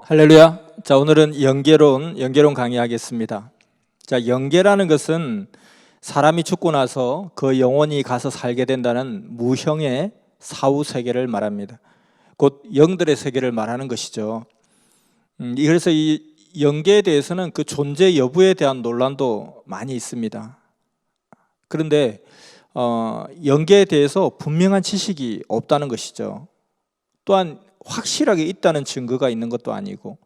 할렐루야. 자, 오늘은 연계론 강의하겠습니다. 자, 연계라는 것은 사람이 죽고 나서 그 영혼이 가서 살게 된다는 무형의 사후 세계를 말합니다. 곧 영들의 세계를 말하는 것이죠. 그래서 이 연계에 대해서는 그 존재 여부에 대한 논란도 많이 있습니다. 그런데 연계에 대해서 분명한 지식이 없다는 것이죠. 또한 확실하게 있다는 증거가 있는 것도 아니고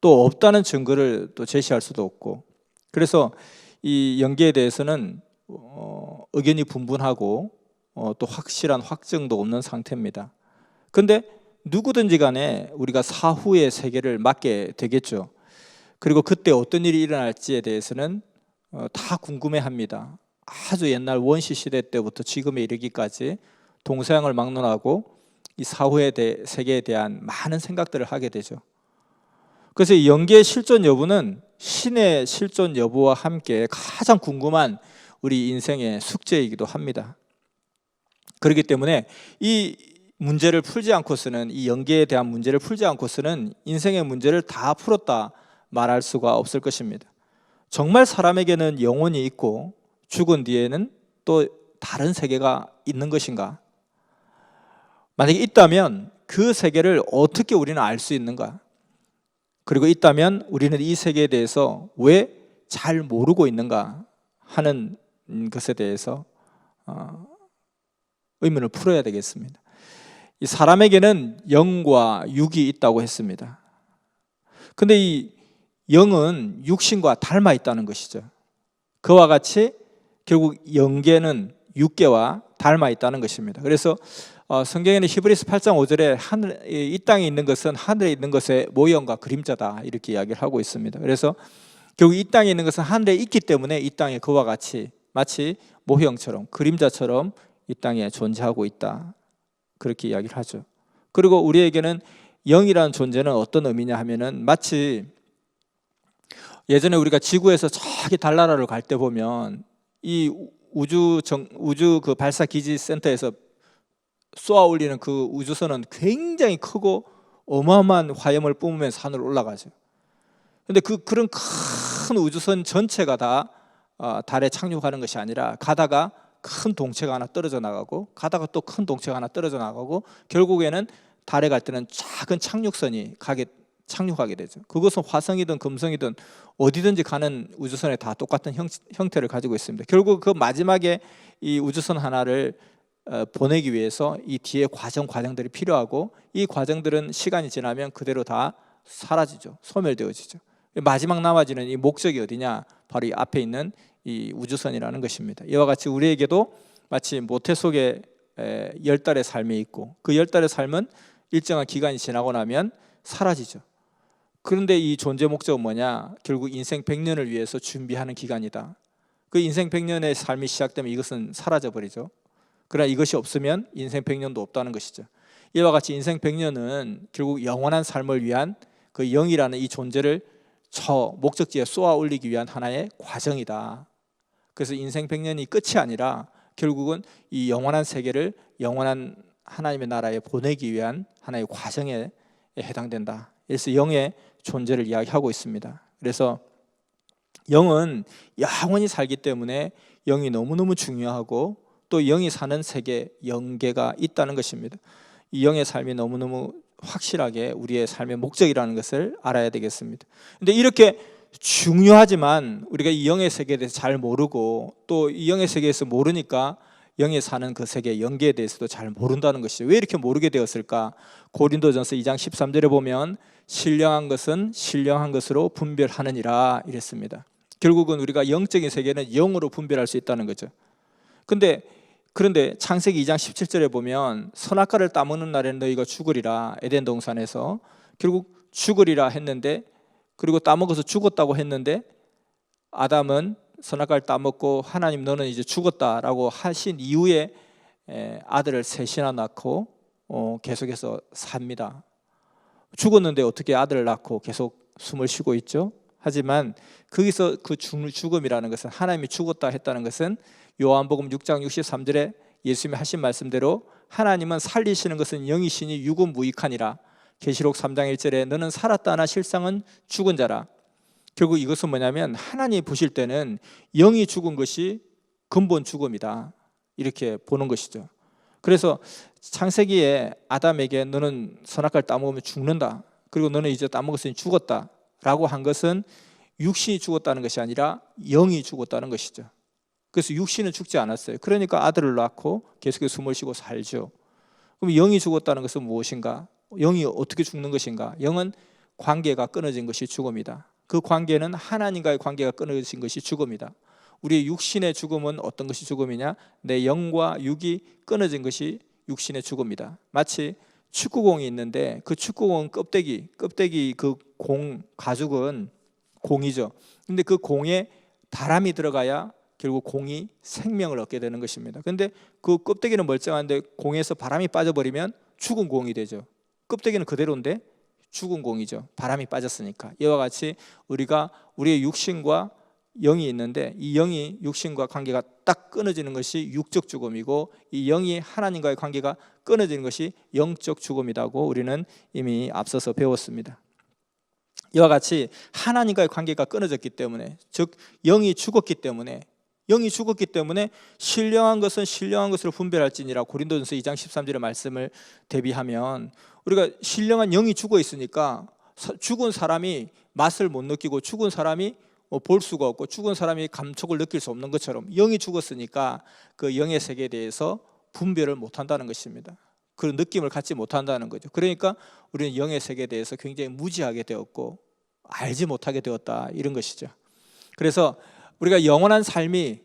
또 없다는 증거를 또 제시할 수도 없고, 그래서 이 연계에 대해서는 의견이 분분하고 또 확실한 확증도 없는 상태입니다. 그런데 누구든지 간에 우리가 사후의 세계를 맞게 되겠죠. 그리고 그때 어떤 일이 일어날지에 대해서는 다 궁금해합니다. 아주 옛날 원시 시대 때부터 지금에 이르기까지 동서양을 막론하고 이 사후의 세계에 대한 많은 생각들을 하게 되죠. 그래서 이 연계의 실존 여부는 신의 실존 여부와 함께 가장 궁금한 우리 인생의 숙제이기도 합니다. 그렇기 때문에 이 문제를 풀지 않고서는, 이 연계에 대한 문제를 풀지 않고서는 인생의 문제를 다 풀었다 말할 수가 없을 것입니다. 정말 사람에게는 영혼이 있고 죽은 뒤에는 또 다른 세계가 있는 것인가? 만약에 있다면 그 세계를 어떻게 우리는 알 수 있는가? 그리고 있다면 우리는 이 세계에 대해서 왜 잘 모르고 있는가 하는 것에 대해서 의문을 풀어야 되겠습니다. 이 사람에게는 영과 육이 있다고 했습니다. 근데 이 영은 육신과 닮아 있다는 것이죠. 그와 같이 결국 영계는 육계와 닮아 있다는 것입니다. 그래서 성경에는 히브리서 8장 5절에 이 땅에 있는 것은 하늘에 있는 것의 모형과 그림자다 이렇게 이야기를 하고 있습니다. 그래서 결국 이 땅에 있는 것은 하늘에 있기 때문에 이 땅에 그와 같이 마치 모형처럼 그림자처럼 이 땅에 존재하고 있다, 그렇게 이야기를 하죠. 그리고 우리에게는 영이라는 존재는 어떤 의미냐 하면은 마치 예전에 우리가 지구에서 저기 달나라로 갈 때 보면 이 우주 그 발사 기지 센터에서 쏘아 올리는 그 우주선은 굉장히 크고 어마어마한 화염을 뿜으면서 하늘로 올라가죠. 그런데 그런 큰 우주선 전체가 다 달에 착륙하는 것이 아니라 가다가 큰 동체가 하나 떨어져 나가고 가다가 또 큰 동체가 하나 떨어져 나가고 결국에는 달에 갈 때는 작은 착륙선이 착륙하게 되죠. 그것은 화성이든 금성이든 어디든지 가는 우주선에 다 똑같은 형태를 가지고 있습니다. 결국 그 마지막에 이 우주선 하나를 보내기 위해서 이 뒤에 과정들이 필요하고, 이 과정들은 시간이 지나면 그대로 다 사라지죠. 소멸되어지죠. 마지막 남아지는 이 목적이 어디냐? 바로 이 앞에 있는 이 우주선이라는 것입니다. 이와 같이 우리에게도 마치 모태 속에 10달의 삶이 있고 그 10달의 삶은 일정한 기간이 지나고 나면 사라지죠. 그런데 이 존재 목적은 뭐냐? 결국 인생 100년을 위해서 준비하는 기간이다. 그 인생 100년의 삶이 시작되면 이것은 사라져버리죠. 그러나 이것이 없으면 인생 100년도 없다는 것이죠. 이와 같이 인생 100년은 결국 영원한 삶을 위한 그 영이라는 이 존재를 저 목적지에 쏘아 올리기 위한 하나의 과정이다. 그래서 인생 100년이 끝이 아니라 결국은 이 영원한 세계를 영원한 하나님의 나라에 보내기 위한 하나의 과정에 해당된다. 그래서 영의 존재를 이야기하고 있습니다. 그래서 영은 영원히 살기 때문에 영이 너무너무 중요하고 또 영이 사는 세계, 영계가 있다는 것입니다. 이 영의 삶이 너무너무 확실하게 우리의 삶의 목적이라는 것을 알아야 되겠습니다. 그런데 이렇게 중요하지만 우리가 이 영의 세계에 대해서 잘 모르고 또 이 영의 세계에서 모르니까 영에 사는 그 세계, 영계에 대해서도 잘 모른다는 것이죠. 왜 이렇게 모르게 되었을까? 고린도전서 2장 13절에 보면 신령한 것은 신령한 것으로 분별하느니라 이랬습니다. 결국은 우리가 영적인 세계는 영으로 분별할 수 있다는 거죠. 그런데 창세기 2장 17절에 보면 선악과를 따먹는 날에는 너희가 죽으리라, 에덴 동산에서 결국 죽으리라 했는데, 그리고 따먹어서 죽었다고 했는데 아담은 선악과를 따먹고 하나님 너는 이제 죽었다라고 하신 이후에 아들을 셋이나 낳고 계속해서 삽니다. 죽었는데 어떻게 아들을 낳고 계속 숨을 쉬고 있죠? 하지만 거기서 그 죽음이라는 것은, 하나님이 죽었다 했다는 것은 요한복음 6장 63절에 예수님이 하신 말씀대로 하나님은 살리시는 것은 영이시니 육은 무익하니라. 계시록 3장 1절에 너는 살았다 하나 실상은 죽은 자라. 결국 이것은 뭐냐면 하나님이 보실 때는 영이 죽은 것이 근본 죽음이다, 이렇게 보는 것이죠. 그래서 창세기에 아담에게 너는 선악과를 따먹으면 죽는다, 그리고 너는 이제 따먹었으니 죽었다 라고 한 것은 육신이 죽었다는 것이 아니라 영이 죽었다는 것이죠. 그래서 육신은 죽지 않았어요. 그러니까 아들을 낳고 계속해서 숨을 쉬고 살죠. 그럼 영이 죽었다는 것은 무엇인가? 영이 어떻게 죽는 것인가? 영은 관계가 끊어진 것이 죽음이다. 그 관계는 하나님과의 관계가 끊어진 것이 죽음이다. 우리의 육신의 죽음은 어떤 것이 죽음이냐? 내 영과 육이 끊어진 것이 육신의 죽음이다. 마치 축구공이 있는데 그 축구공 껍데기 그 공 가죽은 공이죠. 근데 그 공에 바람이 들어가야 결국 공이 생명을 얻게 되는 것입니다. 근데 그 껍데기는 멀쩡한데 공에서 바람이 빠져버리면 죽은 공이 되죠. 껍데기는 그대로인데 죽은 공이죠. 바람이 빠졌으니까. 이와 같이 우리가 우리의 육신과 영이 있는데 이 영이 육신과 관계가 딱 끊어지는 것이 육적 죽음이고, 이 영이 하나님과의 관계가 끊어지는 것이 영적 죽음이라고 우리는 이미 앞서서 배웠습니다. 이와 같이 하나님과의 관계가 끊어졌기 때문에, 즉 영이 죽었기 때문에 신령한 것은 신령한 것으로 분별할지니라 고린도전서 2장 13절의 말씀을 대비하면, 우리가 신령한 영이 죽어 있으니까 죽은 사람이 맛을 못 느끼고 죽은 사람이 볼 수가 없고 죽은 사람이 감촉을 느낄 수 없는 것처럼 영이 죽었으니까 그 영의 세계에 대해서 분별을 못한다는 것입니다. 그런 느낌을 갖지 못한다는 거죠. 그러니까 우리는 영의 세계에 대해서 굉장히 무지하게 되었고 알지 못하게 되었다, 이런 것이죠. 그래서 우리가 영원한 삶이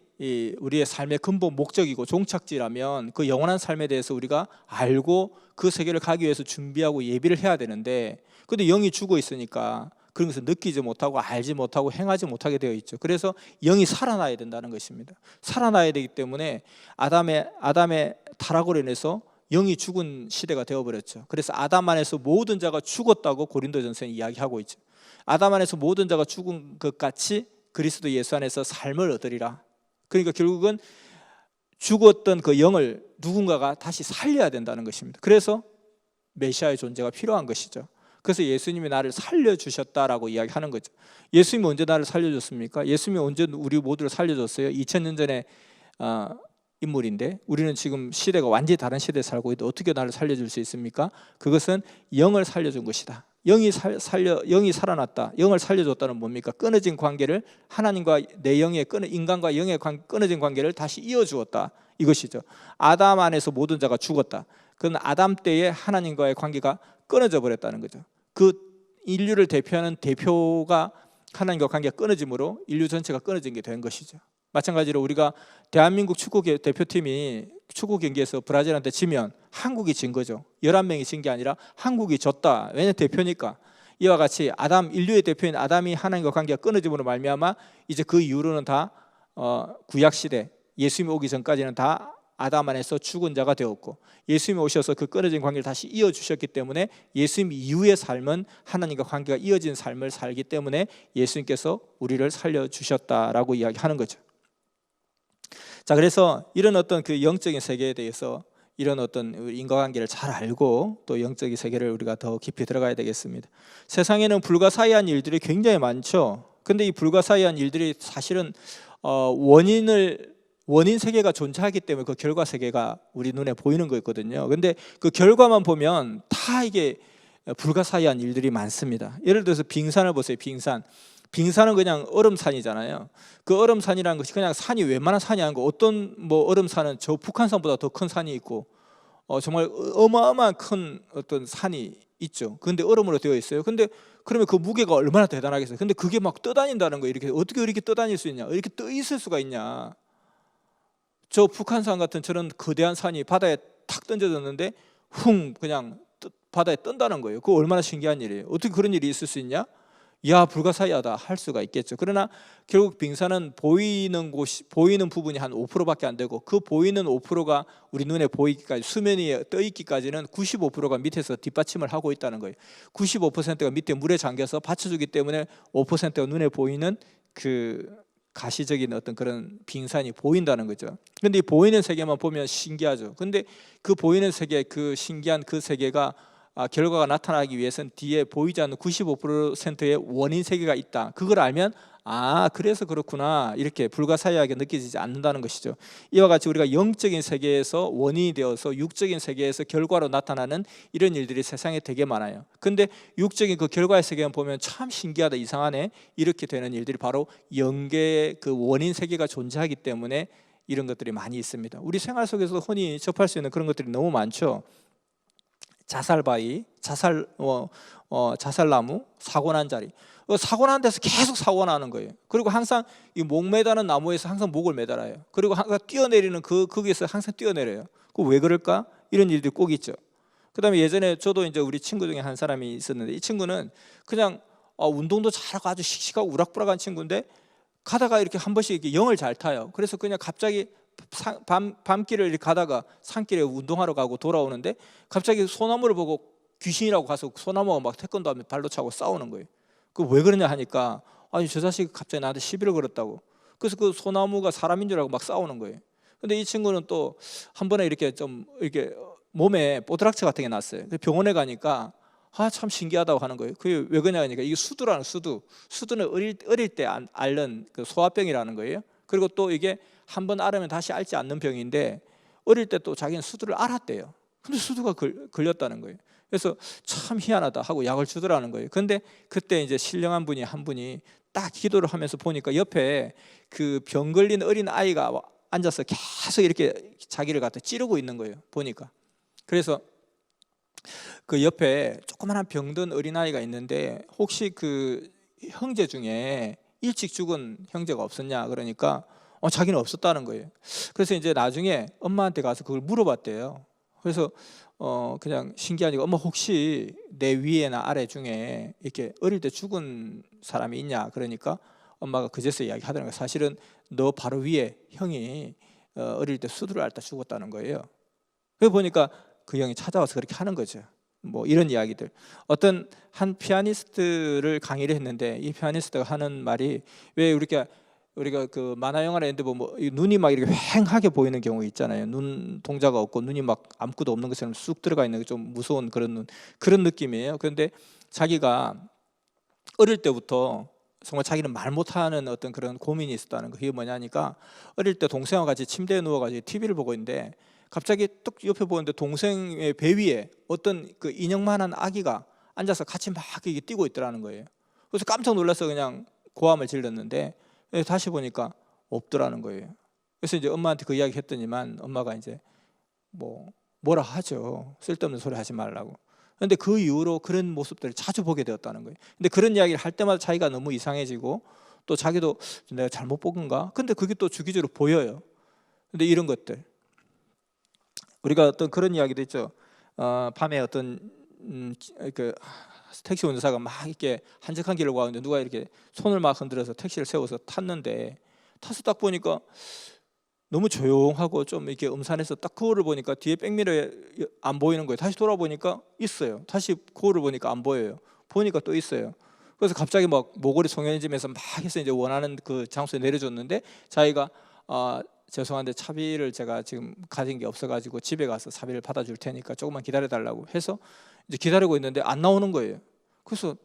우리의 삶의 근본 목적이고 종착지라면 그 영원한 삶에 대해서 우리가 알고 그 세계를 가기 위해서 준비하고 예비를 해야 되는데, 근데 영이 죽어 있으니까 그런 것을 느끼지 못하고 알지 못하고 행하지 못하게 되어 있죠. 그래서 영이 살아나야 된다는 것입니다. 살아나야 되기 때문에 아담의 타락으로 인해서 영이 죽은 시대가 되어버렸죠. 그래서 아담 안에서 모든 자가 죽었다고 고린도전서에 이야기하고 있죠. 아담 안에서 모든 자가 죽은 것 같이 그리스도 예수 안에서 삶을 얻으리라. 그러니까 결국은 죽었던 그 영을 누군가가 다시 살려야 된다는 것입니다. 그래서 메시아의 존재가 필요한 것이죠. 그래서 예수님이 나를 살려주셨다라고 이야기하는 거죠. 예수님이 언제 나를 살려줬습니까? 예수님이 언제 우리 모두를 살려줬어요? 2000년 전에 인물인데 우리는 지금 시대가 완전히 다른 시대에 살고 있는데 어떻게 나를 살려줄 수 있습니까? 그것은 영을 살려준 것이다. 영이 살아났다. 영을 살려줬다는 뭡니까? 끊어진 관계를, 하나님과 내 영의 인간과 영의 끊어진 관계를 다시 이어주었다, 이것이죠. 아담 안에서 모든 자가 죽었다. 그건 아담 때에 하나님과의 관계가 끊어져 버렸다는 거죠. 그 인류를 대표하는 대표가 하나님과 관계가 끊어짐으로 인류 전체가 끊어진 게 된 것이죠. 마찬가지로 우리가 대한민국 축구 대표팀이 축구 경기에서 브라질한테 지면 한국이 진 거죠. 11명이 진 게 아니라 한국이 졌다. 왜냐하면 대표니까. 이와 같이 인류의 대표인 아담이 하나님과 관계가 끊어짐으로 말미암아 이제 그 이후로는 다 구약 시대, 예수님이 오기 전까지는 다 아담 안에서 죽은 자가 되었고, 예수님이 오셔서 그 끊어진 관계를 다시 이어주셨기 때문에 예수님 이후의 삶은 하나님과 관계가 이어진 삶을 살기 때문에 예수님께서 우리를 살려주셨다라고 이야기하는 거죠. 자, 그래서 이런 어떤 그 영적인 세계에 대해서 이런 어떤 인과관계를 잘 알고 또 영적인 세계를 우리가 더 깊이 들어가야 되겠습니다. 세상에는 불가사의한 일들이 굉장히 많죠. 근데 이 불가사의한 일들이 사실은 원인 세계가 존재하기 때문에 그 결과 세계가 우리 눈에 보이는 거였거든요. 근데 그 결과만 보면 다 이게 불가사의한 일들이 많습니다. 예를 들어서 빙산을 보세요. 빙산은 그냥 얼음산이잖아요. 그 얼음산이라는 것이 그냥 산이 웬만한 산이 아니고 어떤 얼음산은 저 북한산보다 더 큰 산이 있고 정말 어마어마한 큰 어떤 산이 있죠. 그런데 얼음으로 되어 있어요. 근데 그러면 그 무게가 얼마나 대단하겠어요. 근데 그게 막 떠다닌다는 거예요. 이렇게 어떻게 이렇게 떠다닐 수 있냐? 이렇게 떠 있을 수가 있냐? 저 북한산 같은 저런 거대한 산이 바다에 탁 던져졌는데 그냥 바다에 뜬다는 거예요. 그거 얼마나 신기한 일이에요. 어떻게 그런 일이 있을 수 있냐? 야, 불가사의하다 할 수가 있겠죠. 그러나 결국 빙산은 보이는 부분이 한 5%밖에 안 되고, 그 보이는 5%가 우리 눈에 보이기까지, 수면 위에 떠 있기까지는 95%가 밑에서 뒷받침을 하고 있다는 거예요. 95%가 밑에 물에 잠겨서 받쳐주기 때문에 5%가 눈에 보이는 그 가시적인 어떤 그런 빙산이 보인다는 거죠. 근데 이 보이는 세계만 보면 신기하죠. 근데 그 보이는 세계, 그 신기한 그 세계가 결과가 나타나기 위해서는 뒤에 보이지 않는 95%의 원인 세계가 있다. 그걸 알면 그래서 그렇구나 이렇게 불가사의하게 느껴지지 않는다는 것이죠. 이와 같이 우리가 영적인 세계에서 원인이 되어서 육적인 세계에서 결과로 나타나는 이런 일들이 세상에 되게 많아요. 근데 육적인 그 결과의 세계만 보면 참 신기하다, 이상하네, 이렇게 되는 일들이 바로 영계의 그 원인 세계가 존재하기 때문에 이런 것들이 많이 있습니다. 우리 생활 속에서 흔히 접할 수 있는 그런 것들이 너무 많죠. 자살바위, 자살나무, 사고 난 자리. 사고 난 데서 계속 사고 나는 거예요. 그리고 항상 이 목 매다는 나무에서 항상 목을 매달아요. 그리고 항상 뛰어내리는 거기에서 항상 뛰어내려요. 그 왜 그럴까? 이런 일들이 꼭 있죠. 그다음에 예전에 저도 이제 우리 친구 중에 한 사람이 있었는데, 이 친구는 그냥 운동도 잘하고 아주 씩씩하고 우락부락한 친구인데 가다가 이렇게 한 번씩 이렇게 영을 잘 타요. 그래서 그냥 갑자기 밤길을 이렇게 가다가 산길에 운동하러 가고 돌아오는데 갑자기 소나무를 보고 귀신이라고 가서 소나무가 막 태권도 하면 발로 차고 싸우는 거예요. 그 왜 그러냐 하니까 아니 저 자식이 갑자기 나한테 시비를 걸었다고. 그래서 그 소나무가 사람인 줄 알고 막 싸우는 거예요. 근데 이 친구는 또 한 번에 이렇게 좀 이렇게 몸에 뽀드락체 같은 게 났어요. 병원에 가니까 참 신기하다고 하는 거예요. 그게 왜 그러냐 하니까 이게 수두라는 수두는 어릴 때 앓는 그 소아병이라는 거예요. 그리고 또 이게 한번 앓으면 다시 앓지 않는 병인데 어릴 때 또 자기는 수두를 앓았대요. 근데 수두가 걸렸다는 거예요. 그래서 참 희한하다 하고 약을 주더라는 거예요. 근데 그때 이제 신령한 분이 한 분이 딱 기도를 하면서 보니까 옆에 그 병 걸린 어린 아이가 앉아서 계속 이렇게 자기를 갖다 찌르고 있는 거예요. 보니까. 그래서 그 옆에 조그만한 병든 어린아이가 있는데 혹시 그 형제 중에 일찍 죽은 형제가 없었냐 그러니까 자기는 없었다는 거예요. 그래서 이제 나중에 엄마한테 가서 그걸 물어봤대요. 그래서 그냥 신기하니까 엄마 혹시 내 위에나 아래 중에 이렇게 어릴 때 죽은 사람이 있냐 그러니까 엄마가 그제서 이야기하더라는 거예요. 사실은 너 바로 위에 형이 어릴 때 수두를 앓다 죽었다는 거예요. 그래 보니까 그 형이 찾아와서 그렇게 하는 거죠. 뭐 이런 이야기들. 어떤 한 피아니스트를 강의를 했는데 이 피아니스트가 하는 말이, 왜 우리가 그 만화 영화나 이런 데 보면 눈이 막 이렇게 휑하게 보이는 경우 있잖아요. 눈 동자가 없고 눈이 막 아무것도 없는 것처럼 쑥 들어가 있는 좀 무서운 그런 느낌이에요. 그런데 자기가 어릴 때부터 정말 자기는 말 못하는 어떤 그런 고민이 있었다는 거. 그게 뭐냐니까 어릴 때 동생과 같이 침대에 누워가지고 TV를 보고 있는데 갑자기 뚝 옆에 보는데 동생의 배 위에 어떤 그 인형만한 아기가 앉아서 같이 막 이게 뛰고 있더라는 거예요. 그래서 깜짝 놀라서 그냥 고함을 질렀는데 다시 보니까 없더라는 거예요. 그래서 이제 엄마한테 그 이야기 했더니만 엄마가 이제 뭐라 하죠. 쓸데없는 소리 하지 말라고. 그런데 그 이후로 그런 모습들을 자주 보게 되었다는 거예요. 근데 그런 이야기를 할 때마다 자기가 너무 이상해지고 또 자기도 내가 잘못 본 건가? 근데 그게 또 주기적으로 보여요. 근데 이런 것들 우리가 어떤 그런 이야기도 있죠. 밤에 어떤 그 택시 운전사가 막 이렇게 한적한 길을 가는데 누가 이렇게 손을 막 흔들어서 택시를 세워서 탔는데 타서 딱 보니까 너무 조용하고 좀 이렇게 음산해서 딱 거울을 보니까 뒤에 백미러에 안 보이는 거예요. 다시 돌아보니까 있어요. 다시 거울을 보니까 안 보여요. 보니까 또 있어요. 그래서 갑자기 막 모골이 송연해지면서 막 해서 이제 원하는 그 장소에 내려줬는데 자기가 죄송한데 차비를 제가 지금 가진 게 없어가지고 집에 가서 차비를 받아줄 테니까 조금만 기다려달라고 해서 이제 기다리고 있는데 안 나오는 거예요. 그래서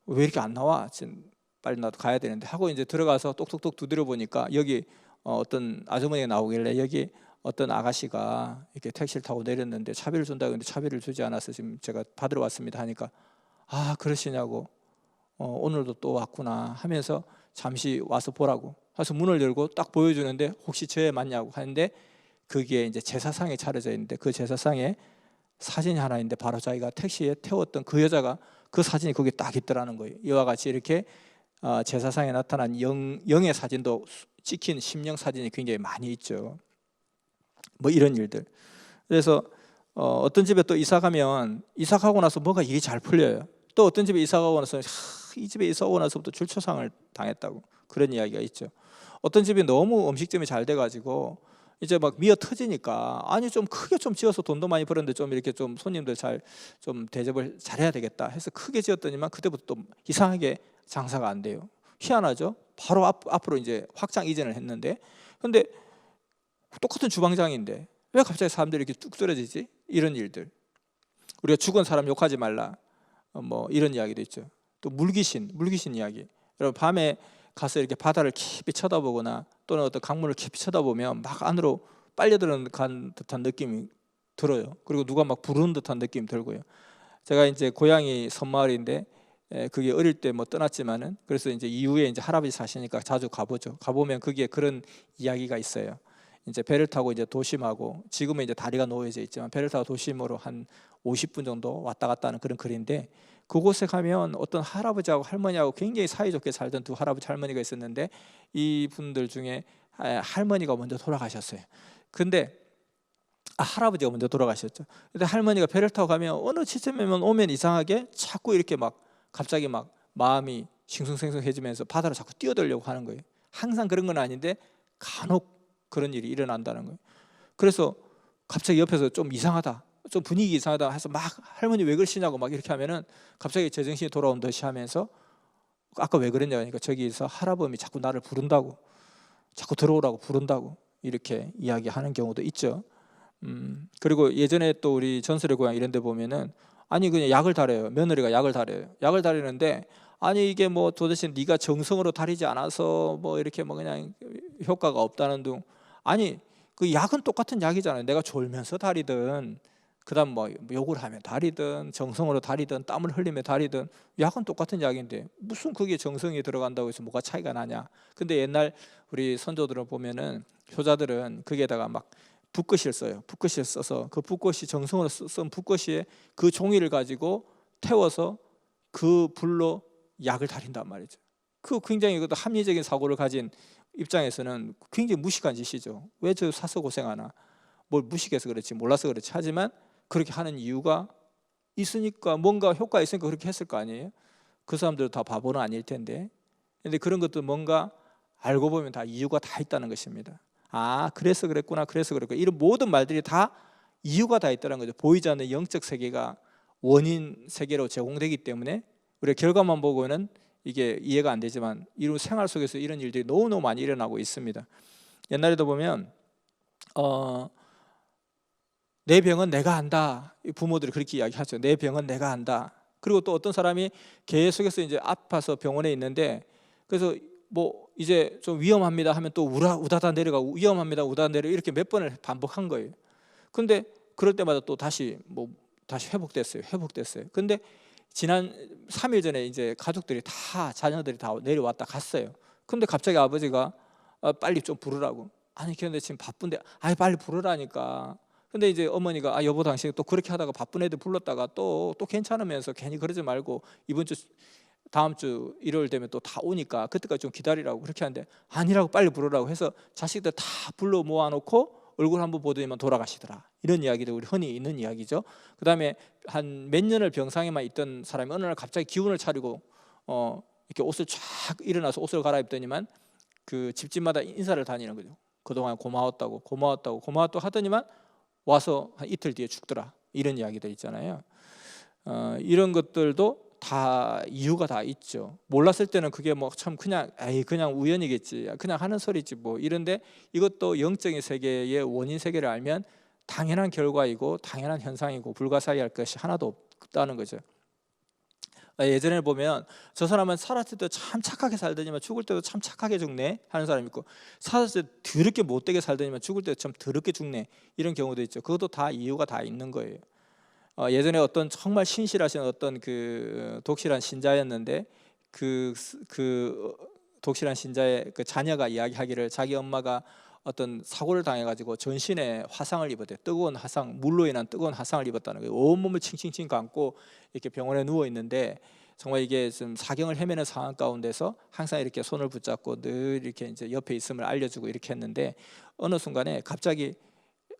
왜 이렇게 안 나와? 지금 빨리 나도 가야 되는데 하고 이제 들어가서 똑똑똑 두드려 보니까 여기 어떤 아주머니가 나오길래 여기 어떤 아가씨가 이렇게 택시를 타고 내렸는데 차비를 준다고 했는데 차비를 주지 않아서 지금 제가 받으러 왔습니다 하니까 그러시냐고 오늘도 또 왔구나 하면서 잠시 와서 보라고 해서 문을 열고 딱 보여주는데 혹시 저애 맞냐고 하는데 그게 이제 제사상에 차려져 있는데 그 제사상에 사진이 하나 있는데 바로 자기가 택시에 태웠던 그 여자가 그 사진이 거기 딱 있더라는 거예요. 이와 같이 이렇게 제사상에 나타난 영의 사진도 찍힌 심령 사진이 굉장히 많이 있죠. 뭐 이런 일들. 그래서 어떤 집에 또 이사 가면 이사 가고 나서 뭐가 일이 잘 풀려요. 또 어떤 집에 이사 가고 나서 이 집에 이사 오고 나서부터 출초상을 당했다고 그런 이야기가 있죠. 어떤 집이 너무 음식점이 잘 돼가지고 이제 막 미어 터지니까 아니 좀 크게 좀 지어서 돈도 많이 벌었는데 좀 이렇게 좀 손님들 잘 좀 대접을 잘해야 되겠다 해서 크게 지었더니만 그때부터 또 이상하게 장사가 안 돼요. 희한하죠. 바로 앞으로 이제 확장 이전을 했는데 근데 똑같은 주방장인데 왜 갑자기 사람들이 이렇게 뚝 떨어지지? 이런 일들. 우리가 죽은 사람 욕하지 말라. 뭐 이런 이야기도 있죠. 또 물귀신 이야기. 여러분 밤에 가서 이렇게 바다를 깊이 쳐다보거나 또는 어떤 강물을 깊이 쳐다보면 막 안으로 빨려 들어간 듯한 느낌이 들어요. 그리고 누가 막 부르는 듯한 느낌이 들고요. 제가 이제 고향이 섬마을인데 그게 어릴 때 뭐 떠났지만은 그래서 이제 이후에 이제 할아버지 사시니까 자주 가보죠. 가보면 그게 그런 이야기가 있어요. 이제 배를 타고 이제 도심하고 지금은 이제 다리가 놓여져 있지만 배를 타고 도심으로 한 50분 정도 왔다 갔다 하는 그런 거리인데 그곳에 가면 어떤 할아버지하고 할머니하고 굉장히 사이좋게 살던 두 할아버지 할머니가 있었는데 이 분들 중에 할머니가 먼저 돌아가셨어요. 근데 할아버지가 먼저 돌아가셨죠. 근데 할머니가 배를 타고 가면 어느 시점에만 오면 이상하게 자꾸 이렇게 막 갑자기 막 마음이 싱숭생숭해지면서 바다로 자꾸 뛰어들려고 하는 거예요. 항상 그런 건 아닌데 간혹 그런 일이 일어난다는 거예요. 그래서 갑자기 옆에서 좀 이상하다, 좀 분위기 이상하다 해서 막 할머니 왜 그러시냐고 막 이렇게 하면은 갑자기 제정신이 돌아온 듯이 하면서 아까 왜 그랬냐 하니까 저기서 할아버님이 자꾸 나를 부른다고, 자꾸 들어오라고 부른다고 이렇게 이야기하는 경우도 있죠. 그리고 예전에 또 우리 전설의 고향 이런 데 보면은 아니 그냥 약을 다려요. 며느리가 약을 다려요. 약을 다리는데 아니 이게 뭐 도대체 네가 정성으로 다리지 않아서 뭐 이렇게 뭐 그냥 효과가 없다는 둥. 아니 그 약은 똑같은 약이잖아요. 내가 졸면서 다리든 그다음 뭐 욕을 하면 다리든 정성으로 다리든 땀을 흘리며 다리든 약은 똑같은 약인데 무슨 그게 정성이 들어간다고 해서 뭐가 차이가 나냐. 근데 옛날 우리 선조들을 보면은 효자들은 거기에다가 막 붓글씨를 써요. 붓글씨를 써서 그 붓글씨 정성으로 쓴 붓글씨에 그 종이를 가지고 태워서 그 불로 약을 다린단 말이죠. 그 굉장히 합리적인 사고를 가진 입장에서는 굉장히 무식한 짓이죠. 왜 저 사서 고생하나? 뭘 무식해서 그렇지 몰라서 그렇지. 하지만 그렇게 하는 이유가 있으니까 뭔가 효과가 있으니까 그렇게 했을 거 아니에요. 그 사람들은 다 바보는 아닐 텐데. 근데 그런 것도 뭔가 알고 보면 다 이유가 다 있다는 것입니다. 그래서 그랬구나, 그래서 그랬구나. 이런 모든 말들이 다 이유가 다 있다는 거죠. 보이지 않는 영적 세계가 원인 세계로 제공되기 때문에 우리가 결과만 보고는 이게 이해가 안 되지만 이런 생활 속에서 이런 일들이 너무너무 많이 일어나고 있습니다. 옛날에도 보면 내 병은 내가 안다. 부모들이 그렇게 이야기하죠. 내 병은 내가 안다. 그리고 또 어떤 사람이 계속해서 이제 아파서 병원에 있는데 그래서 뭐 이제 좀 위험합니다 하면 또 우다다 내려가고 위험합니다 우다다 내려 이렇게 몇 번을 반복한 거예요. 근데 그럴 때마다 또 다시 회복됐어요. 근데 지난 3일 전에 이제 가족들이 다 자녀들이 다 내려왔다 갔어요. 근데 갑자기 아버지가 빨리 좀 부르라고. 아니 그런데 지금 바쁜데 빨리 부르라니까. 근데 이제 어머니가 여보 당신이 또 그렇게 하다가 바쁜 애들 불렀다가 또 괜찮으면서 괜히 그러지 말고 이번 주 다음 주 일요일 되면 또 다 오니까 그때까지 좀 기다리라고 그렇게 하는데 아니라고 빨리 부르라고 해서 자식들 다 불러 모아놓고 얼굴 한번 보더니만 돌아가시더라. 이런 이야기도 우리 흔히 있는 이야기죠. 그 다음에 한 몇 년을 병상에만 있던 사람이 어느 날 갑자기 기운을 차리고 이렇게 옷을 쫙 일어나서 옷을 갈아입더니만 그 집집마다 인사를 다니는 거죠. 그동안 고마웠다고 하더니만 와서 한 이틀 뒤에 죽더라. 이런 이야기들 있잖아요. 이런 것들도 다 이유가 다 있죠. 몰랐을 때는 그게 뭐 참 그냥 우연이겠지, 그냥 하는 소리지 뭐 이런데 이것도 영적인 세계의 원인 세계를 알면 당연한 결과이고 당연한 현상이고 불가사의할 것이 하나도 없다는 거죠. 예전에 보면 저 사람은 살았을 때 참 착하게 살더니만 죽을 때도 참 착하게 죽네 하는 사람이 있고 살았을 때 더럽게 못되게 살더니만 죽을 때 참 더럽게 죽네 이런 경우도 있죠. 그것도 다 이유가 다 있는 거예요. 예전에 어떤 정말 신실하신 어떤 그 독실한 신자였는데 그 독실한 신자의 그 자녀가 이야기하기를 자기 엄마가 어떤 사고를 당해가지고 전신에 화상을 입었대. 뜨거운 화상, 물로 인한 뜨거운 화상을 입었다는 거예요. 온몸을 칭칭칭 감고 이렇게 병원에 누워 있는데 정말 이게 좀 사경을 헤매는 상황 가운데서 항상 이렇게 손을 붙잡고 늘 이렇게 이제 옆에 있음을 알려주고 이렇게 했는데 어느 순간에 갑자기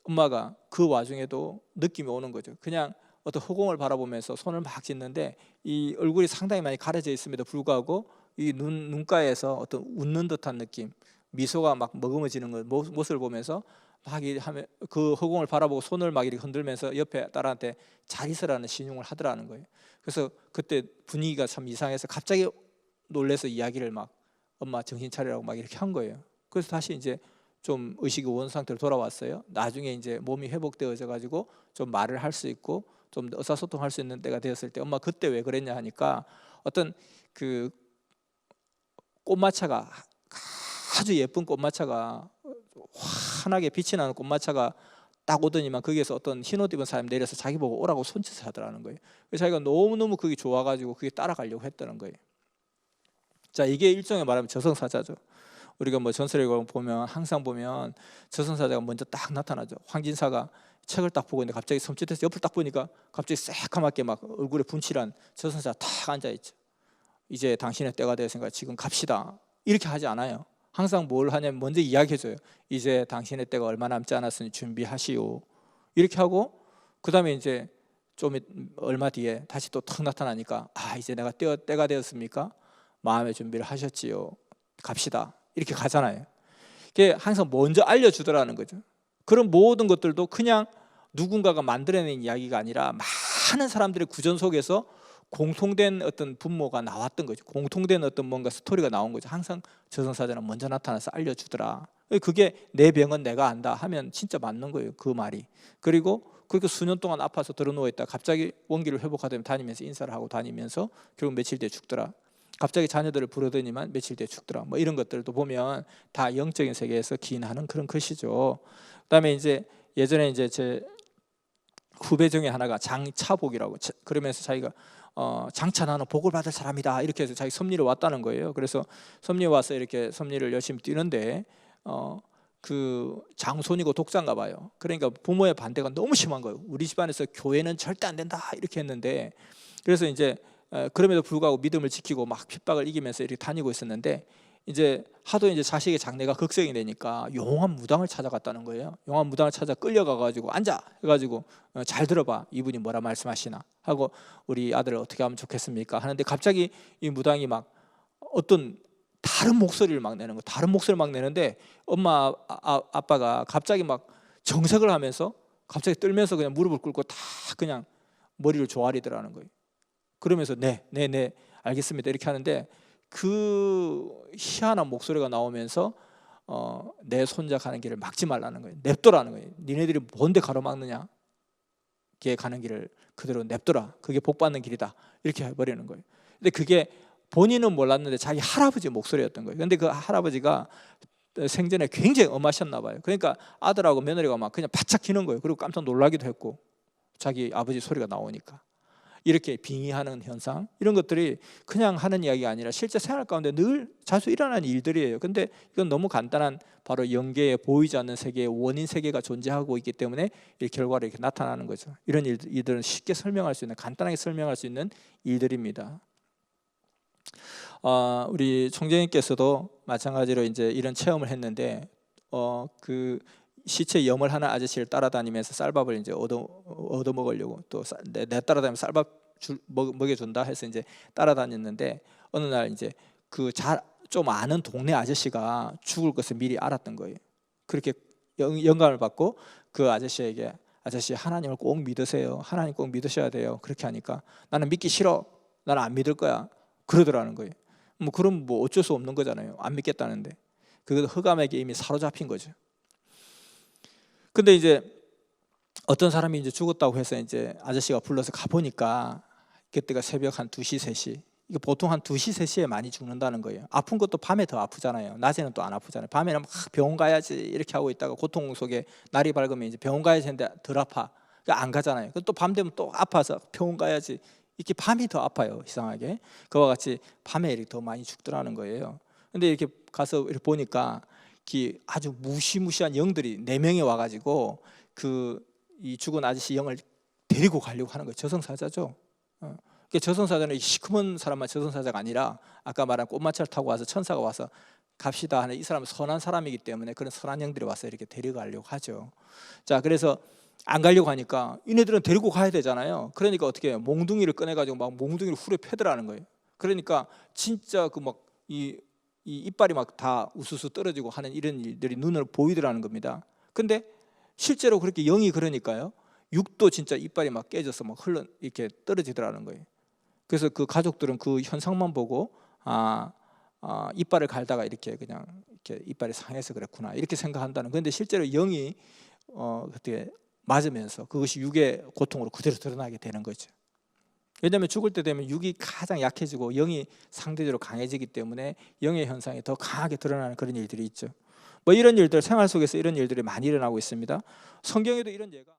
엄마가 그 와중에도 느낌이 오는 거죠. 그냥 어떤 허공을 바라보면서 손을 막 짚는데 이 얼굴이 상당히 많이 가려져 있음에도 불구하고 이 눈가에서 어떤 웃는 듯한 느낌, 미소가 막 머금어지는 모습을 보면서 막 하면 그 허공을 바라보고 손을 막 이렇게 흔들면서 옆에 딸한테 잘 있으라는 신용을 하더라는 거예요. 그래서 그때 분위기가 참 이상해서 갑자기 놀래서 이야기를 막 엄마 정신 차리라고 막 이렇게 한 거예요. 그래서 다시 이제 좀 의식이 원 상태로 돌아왔어요. 나중에 이제 몸이 회복되어져 가지고 좀 말을 할 수 있고 좀 의사소통할 수 있는 때가 되었을 때 엄마 그때 왜 그랬냐 하니까 어떤 그 꽃마차가 아주 예쁜 꽃마차가 환하게 빛이 나는 꽃마차가 딱 오더니만 거기에서 어떤 흰 옷 입은 사람이 내려서 자기 보고 오라고 손짓을 하더라는 거예요. 그래서 자기가 너무너무 그게 좋아가지고 그게 따라가려고 했다는 거예요. 자, 이게 일종의 말하면 저승사자죠. 우리가 뭐 전설에 보면 항상 보면 저승사자가 먼저 딱 나타나죠. 황진사가 책을 딱 보고 있는데 갑자기 섬찟해서 옆을 딱 보니까 갑자기 새까맣게 막 얼굴에 분칠한 저승사자가 탁 앉아있죠. 이제 당신의 때가 되었으니까 지금 갑시다. 이렇게 하지 않아요. 항상 뭘 하냐면 먼저 이야기해줘요. 이제 당신의 때가 얼마 남지 않았으니 준비하시오. 이렇게 하고 그 다음에 이제 좀 얼마 뒤에 다시 또 탁 나타나니까 이제 내가 때가 되었습니까? 마음의 준비를 하셨지요. 갑시다. 이렇게 가잖아요. 그게 항상 먼저 알려주더라는 거죠. 그런 모든 것들도 그냥 누군가가 만들어낸 이야기가 아니라 많은 사람들의 구전 속에서 공통된 어떤 분모가 나왔던 거죠. 공통된 어떤 뭔가 스토리가 나온 거죠. 항상 저승사자는 먼저 나타나서 알려주더라. 그게 내 병은 내가 안다 하면 진짜 맞는 거예요. 그 말이. 그리고 그렇게 수년 동안 아파서 들어누워있다 갑자기 원기를 회복하더니 다니면서 인사를 하고 다니면서 결국 며칠 뒤에 죽더라. 갑자기 자녀들을 부르더니만 며칠 뒤에 죽더라. 뭐 이런 것들도 보면 다 영적인 세계에서 기인하는 그런 것이죠. 그다음에 이제 예전에 이제 제 후배 중에 하나가 장차복이라고 그러면서 자기가 장차 나는 복을 받을 사람이다 이렇게 해서 자기 섭리를 왔다는 거예요. 그래서 섭리 와서 이렇게 섭리를 열심히 뛰는데 그 장손이고 독자인가 봐요. 그러니까 부모의 반대가 너무 심한 거예요. 우리 집안에서 교회는 절대 안 된다 이렇게 했는데 그래서 이제 그럼에도 불구하고 믿음을 지키고 막 핍박을 이기면서 이렇게 다니고 있었는데 이제 하도 이제 자식의 장래가 극성이 되니까 용한 무당을 찾아갔다는 거예요. 용한 무당을 찾아 끌려가가지고 앉아 해가지고 잘 들어봐 이분이 뭐라 말씀하시나 하고 우리 아들을 어떻게 하면 좋겠습니까 하는데 갑자기 이 무당이 막 어떤 다른 목소리를 막 내는 거 다른 목소리를 막 내는데 엄마 아빠가 갑자기 막 정색을 하면서 갑자기 떨면서 그냥 무릎을 꿇고 다 그냥 머리를 조아리더라는 거예요. 그러면서 네 알겠습니다 이렇게 하는데 그 희한한 목소리가 나오면서 내 손자 가는 길을 막지 말라는 거예요. 냅둬라는 거예요. 니네들이 뭔데 가로막느냐? 걔 가는 길을 그대로 냅둬라. 그게 복 받는 길이다. 이렇게 해버리는 거예요. 근데 그게 본인은 몰랐는데 자기 할아버지 목소리였던 거예요. 근데 그 할아버지가 생전에 굉장히 엄하셨나 봐요. 그러니까 아들하고 며느리가 막 그냥 바짝 기는 거예요. 그리고 깜짝 놀라기도 했고 자기 아버지 소리가 나오니까. 이렇게 빙의하는 현상 이런 것들이 그냥 하는 이야기가 아니라 실제 생활 가운데 늘 자주 일어나는 일들이에요. 근데 이건 너무 간단한 바로 영계에 보이지 않는 세계의 원인 세계가 존재하고 있기 때문에 이 결과로 이렇게 나타나는 거죠. 이런 일들은 쉽게 설명할 수 있는 간단하게 설명할 수 있는 일들입니다. 우리 총재님께서도 마찬가지로 이제 이런 체험을 했는데 그 시체 염을 하는 아저씨를 따라다니면서 쌀밥을 이제 얻어 먹으려고 또 내 따라다니면 쌀밥 먹여준다 해서 이제 따라다녔는데 어느 날 이제 그 좀 아는 동네 아저씨가 죽을 것을 미리 알았던 거예요. 그렇게 영감을 받고 그 아저씨에게 아저씨 하나님을 꼭 믿으세요. 하나님 꼭 믿으셔야 돼요. 그렇게 하니까 나는 믿기 싫어. 나는 안 믿을 거야. 그러더라는 거예요. 뭐 그럼 뭐 어쩔 수 없는 거잖아요. 안 믿겠다는데 그 흑암에게 이미 사로잡힌 거죠. 근데 이제 어떤 사람이 이제 죽었다고 해서 이제 아저씨가 불러서 가보니까 그때가 새벽 한 2시, 3시. 이게 보통 한 2시, 3시에 많이 죽는다는 거예요. 아픈 것도 밤에 더 아프잖아요. 낮에는 또 안 아프잖아요. 밤에는 막 병원 가야지 이렇게 하고 있다가 고통 속에 날이 밝으면 이제 병원 가야지 했는데 덜 아파. 그러니까 안 가잖아요. 또 밤 되면 또 아파서 병원 가야지. 이렇게 밤이 더 아파요. 이상하게. 그와 같이 밤에 이렇게 더 많이 죽더라는 거예요. 근데 이렇게 가서 이렇게 보니까 아주 무시무시한 영들이 4명이 와가지고 이 죽은 아저씨 영을 데리고 가려고 하는 거예요. 저승사자죠. 저승사자는 시커먼 사람만 저승사자가 아니라 아까 말한 꽃마차를 타고 와서 천사가 와서 갑시다 하는 이 사람은 선한 사람이기 때문에 그런 선한 영들이 와서 이렇게 데려가려고 하죠. 자, 그래서 안 가려고 하니까 이네들은 데리고 가야 되잖아요. 그러니까 어떻게 해요? 몽둥이를 꺼내가지고 막 몽둥이를 후려 패더라는 거예요. 그러니까 진짜 그 막 이 이빨이 막 다 우수수 떨어지고 하는 이런 일들이 눈으로 보이더라는 겁니다. 근데 실제로 그렇게 영이 그러니까요. 육도 진짜 이빨이 막 깨져서 막 이렇게 떨어지더라는 거예요. 그래서 그 가족들은 그 현상만 보고 이빨을 갈다가 이렇게 그냥 이렇게 이빨이 상해서 그랬구나 이렇게 생각한다는. 그런데 실제로 영이 어떻게 맞으면서 그것이 육의 고통으로 그대로 드러나게 되는 거죠. 왜냐하면 죽을 때 되면 육이 가장 약해지고 영이 상대적으로 강해지기 때문에 영의 현상이 더 강하게 드러나는 그런 일들이 있죠. 뭐 이런 일들, 생활 속에서 이런 일들이 많이 일어나고 있습니다. 성경에도 이런 예가